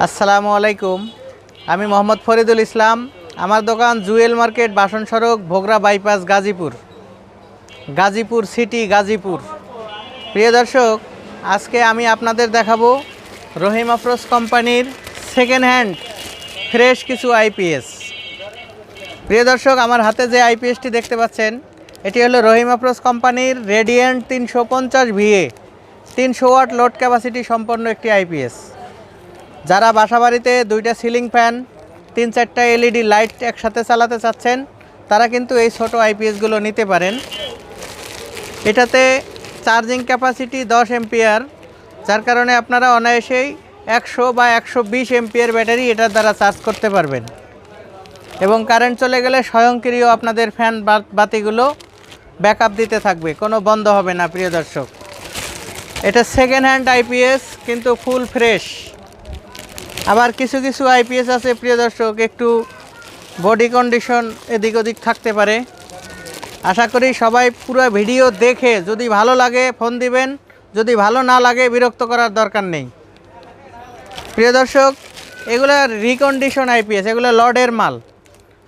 আসসালামু আলাইকুম। আমি মোহাম্মদ ফরিদুল ইসলাম। আমার দোকান জুয়েল মার্কেট, বাসন সড়ক, ভোগড়া বাইপাস, গাজীপুর সিটি, গাজীপুর। প্রিয় দর্শক, আজকে আমি আপনাদের দেখাবো রহিম আফরোজ কোম্পানির সেকেন্ড হ্যান্ড ফ্রেশ কিছু আইপিএস। প্রিয় দর্শক, আমার হাতে যে আইপিএসটি দেখতে পাচ্ছেন, এটি হলো রহিম আফরোজ কোম্পানির radiant 350 VA 300 watt load capacity সম্পন্ন একটি আইপিএস। যারা বাসাবাড়িতে দুইটা সিলিং ফ্যান, 3-4টা এলইডি লাইট একসাথে চালাতে চাচ্ছেন, তারা কিন্তু এই ছোট আইপিএসগুলো নিতে পারেন। এটাতে চার্জিং ক্যাপাসিটি 10 এম্পিয়ার, যার কারণে আপনারা অনায়াসেই 100 বা 120 এম্পিয়ার ব্যাটারি এটার দ্বারা চার্জ করতে পারবেন। এবং কারেন্ট চলে গেলে স্বয়ংক্রিয় আপনাদের ফ্যান বাতিগুলো ব্যাকআপ দিতে থাকবে, কোনো বন্ধ হবে না। প্রিয় দর্শক, এটা সেকেন্ড হ্যান্ড আইপিএস, কিন্তু ফুল ফ্রেশ। আবার কিছু কিছু আইপিএস আছে প্রিয় দর্শক, একটু বডি কন্ডিশন এদিক ওদিক থাকতে পারে। আশা করি সবাই পুরো ভিডিও দেখে যদি ভালো লাগে ফোন দিবেন, যদি ভালো না লাগে বিরক্ত করার দরকার নেই। প্রিয় দর্শক, এগুলো রিকন্ডিশন আইপিএস, এগুলো লডের মাল।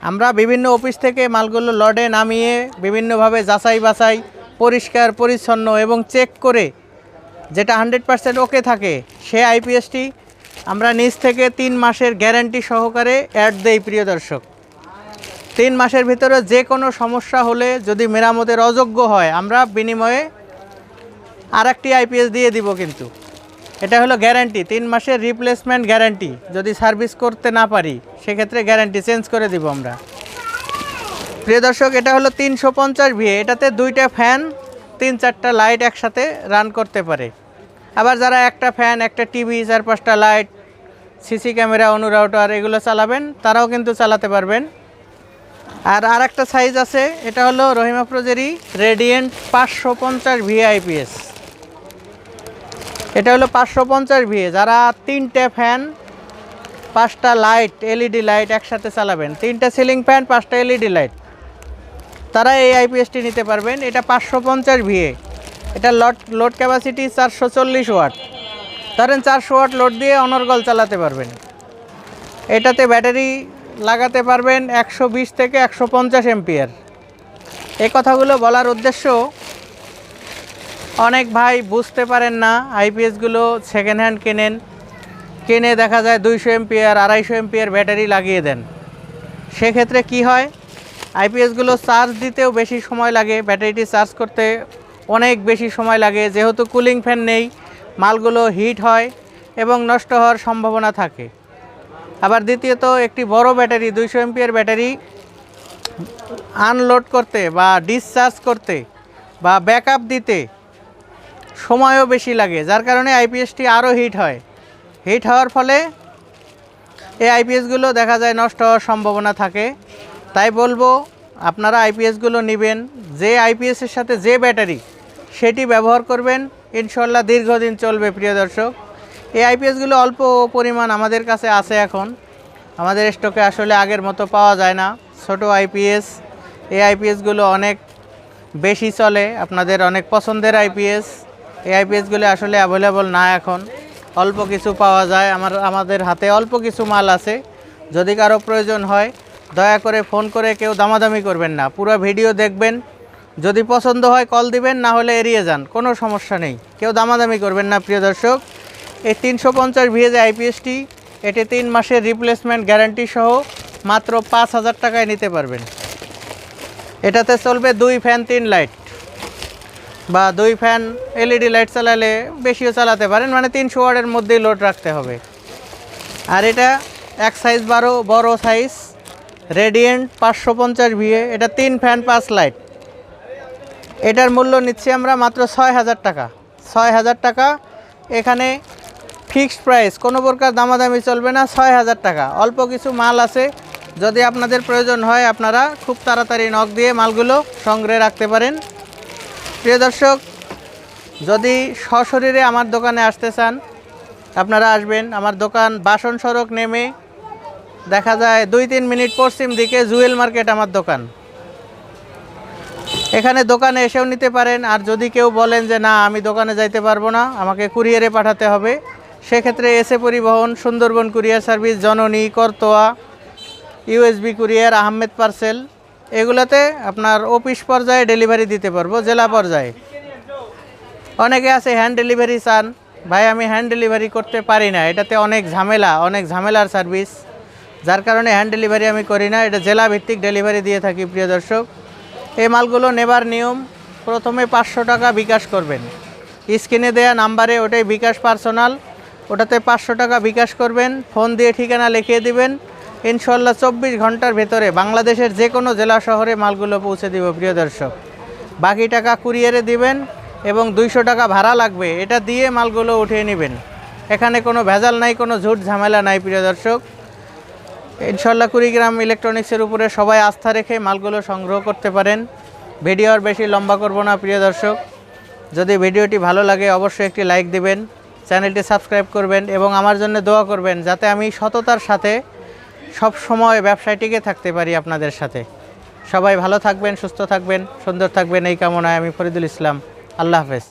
আমরা বিভিন্ন অফিস থেকে মালগুলো লডে নামিয়ে বিভিন্নভাবে যাচাই বাছাই, পরিষ্কার পরিচ্ছন্ন এবং চেক করে যেটা 100% ওকে থাকে, সে আইপিএসটি আমরা নিজ থেকে 3 মাসের গ্যারান্টি সহকারে অ্যাড দেই। প্রিয় দর্শক, 3 মাসের ভিতরে যে কোনো সমস্যা হলে যদি মেরামতের অযোগ্য হয়, আমরা বিনিময়ে আরেকটি আইপিএস দিয়ে দিব। কিন্তু এটা হলো গ্যারান্টি, 3 মাসের রিপ্লেসমেন্ট গ্যারান্টি। যদি সার্ভিস করতে না পারি, সেক্ষেত্রে গ্যারান্টি চেঞ্জ করে দিব আমরা। প্রিয় দর্শক, এটা হলো 350 ভিএ, এটাতে 2টা ফ্যান, 3-4টা লাইট একসাথে রান করতে পারে। আবার যারা একটা ফ্যান, একটা টিভি, 4-5টা লাইট, সিসি ক্যামেরা, অনুরাউটার এগুলো চালাবেন, তারাও কিন্তু চালাতে পারবেন। আর একটা সাইজ আছে, এটা হলো রহিম আফরোজেরই রেডিয়েন্ট 550 ভিএ আইপিএস। এটা হলো 550 ভিএ, যারা 3টে ফ্যান, 5টা লাইট, এলইডি লাইট একসাথে চালাবেন, 3টা সিলিং ফ্যান, 5টা এলইডি লাইট, তারা এই আইপিএসটি নিতে পারবেন। এটা 550 ভিএ, এটা লোড ক্যাপাসিটি 440 ওয়াট। ধরেন 400 ওয়াট লোড দিয়ে অনর্গল চালাতে পারবেন। এটাতে ব্যাটারি লাগাতে পারবেন 120 থেকে 150 এম্পিয়ার। এই কথাগুলো বলার উদ্দেশ্য, অনেক ভাই বুঝতে পারেন না, আইপিএসগুলো সেকেন্ড হ্যান্ড কিনে দেখা যায় 200 এম্পিয়ার, 250 এম্পিয়ার ব্যাটারি লাগিয়ে দেন। সেক্ষেত্রে কি হয়, আইপিএসগুলো চার্জ দিতেও বেশি সময় লাগে, ব্যাটারিটি চার্জ করতে অনেক বেশি সময় লাগে। যেহেতু কুলিং ফ্যান নেই, মালগুলো হিট হয় এবং নষ্ট হওয়ার সম্ভাবনা থাকে। আবার দ্বিতীয়ত, একটি বড় ব্যাটারি, 200 এম্পিয়ার ব্যাটারি আনলোড করতে বা ডিসচার্জ করতে বা ব্যাকআপ দিতে সময়ও বেশি লাগে, যার কারণে আইপিএসটি আরও হিট হয়। হিট হওয়ার ফলে এই আইপিএসগুলো দেখা যায় নষ্ট হওয়ার সম্ভাবনা থাকে। তাই বলবো, আপনারা আইপিএসগুলো নেবেন, যে আইপিএসের সাথে যে ব্যাটারি, সেটি ব্যবহার করবেন, ইনশাল্লাহ দীর্ঘদিন চলবে। প্রিয় দর্শক, এই আইপিএসগুলো অল্প পরিমাণ আমাদের কাছে আছে এখন, আমাদের স্টকে আসলে আগের মতো পাওয়া যায় না। ছোট আইপিএস, এই আইপিএসগুলো অনেক বেশি চলে, আপনাদের অনেক পছন্দের আইপিএস। এই আইপিএসগুলো আসলে অ্যাভেলেবল না এখন, অল্প কিছু পাওয়া যায়। আমাদের হাতে অল্প কিছু মাল আছে। যদি কারো প্রয়োজন হয়, দয়া করে ফোন করে কেউ দামাদামি করবেন না, পুরো ভিডিও দেখবেন। যদি পছন্দ হয় কল দিবেন, না হলে এড়িয়ে যান, কোনো সমস্যা নেই। কেউ দামাদামি করবেন না। প্রিয় দর্শক, এই 350 ভিএ যে আইপিএসটি, এটি 3 মাসের রিপ্লেসমেন্ট গ্যারান্টি সহ মাত্র 5000 টাকায় নিতে পারবেন। এটাতে চলবে 2 ফ্যান 3 লাইট, বা 2 ফ্যান এলইডি লাইট চালালে বেশিও চালাতে পারেন, মানে 300 ওয়াটের মধ্যেই লোড রাখতে হবে। আর এটা এক সাইজ বড় সাইজ রেডিয়েন্ট 550 ভিএ, এটা 3 ফ্যান 5 লাইট। এটার মূল্য নিচ্ছি আমরা মাত্র 6000 টাকা। 6000 টাকা, এখানে ফিক্সড প্রাইস, কোনো প্রকার দামাদামি চলবে না। 6000 টাকা। অল্প কিছু মাল আছে, যদি আপনাদের প্রয়োজন হয় আপনারা খুব তাড়াতাড়ি নক দিয়ে মালগুলো সংগ্রহে রাখতে পারেন। প্রিয় দর্শক, যদি সশরীরে আমার দোকানে আসতে চান, আপনারা আসবেন। আমার দোকান বাসন সড়ক নেমে দেখা যায় 2-3 মিনিট পশ্চিম দিকে জুয়েল মার্কেট আমার দোকান। এখানে দোকানে এসেও নিতে পারেন। আর যদি কেউ বলেন যে না, আমি দোকানে যাইতে পারবো না, আমাকে কুরিয়ারে পাঠাতে হবে, সেক্ষেত্রে এসএ পরিবহন, সুন্দরবন কুরিয়ার সার্ভিস, জননী, Karatoya, USB courier, Ahmed parcel, এগুলোতে আপনার অফিস পর্যায়ে ডেলিভারি দিতে পারবো, জেলা পর্যায়ে। অনেকে আছে হ্যান্ড ডেলিভারি চান, ভাই আমি হ্যান্ড ডেলিভারি করতে পারি না, এটাতে অনেক ঝামেলার সার্ভিস, যার কারণে হ্যান্ড ডেলিভারি আমি করি না, এটা জেলা ভিত্তিক ডেলিভারি দিয়ে থাকি। প্রিয় দর্শক, এই মালগুলো নেবার নিয়ম, প্রথমে 500 টাকা বিকাশ করবেন, স্ক্রিনে দেয়া নাম্বারে, ওটাই বিকাশ পার্সোনাল, ওটাতে 500 টাকা বিকাশ করবেন, ফোন দিয়ে ঠিকানা লিখিয়ে দিবেন। ইনশাল্লাহ 24 ঘন্টার ভেতরে বাংলাদেশের যে কোনো জেলা শহরে মালগুলো পৌঁছে দিব। প্রিয় দর্শক, বাকি টাকা কুরিয়ারে দিবেন এবং 200 টাকা ভাড়া লাগবে, এটা দিয়ে মালগুলো উঠিয়ে নেবেন। এখানে কোনো ভেজাল নাই, কোনো ঝুট ঝামেলা নাই। প্রিয় দর্শক, ইনশাল্লাহ কুড়িগ্রাম ইলেকট্রনিক্সের উপরে সবাই আস্থা রেখে মালগুলো সংগ্রহ করতে পারেন। ভিডিও আর বেশি লম্বা করব না। প্রিয় দর্শক, যদি ভিডিওটি ভালো লাগে অবশ্যই একটি লাইক দিবেন, চ্যানেলটি সাবস্ক্রাইব করবেন এবং আমার জন্য দোয়া করবেন, যাতে আমি সততার সাথে সব সময় ব্যবসায় টিকে থাকতে পারি আপনাদের সাথে। সবাই ভালো থাকবেন, সুস্থ থাকবেন, সুন্দর থাকবেন, এই কামনায় আমি ফরিদুল ইসলাম। আল্লাহ হাফেজ।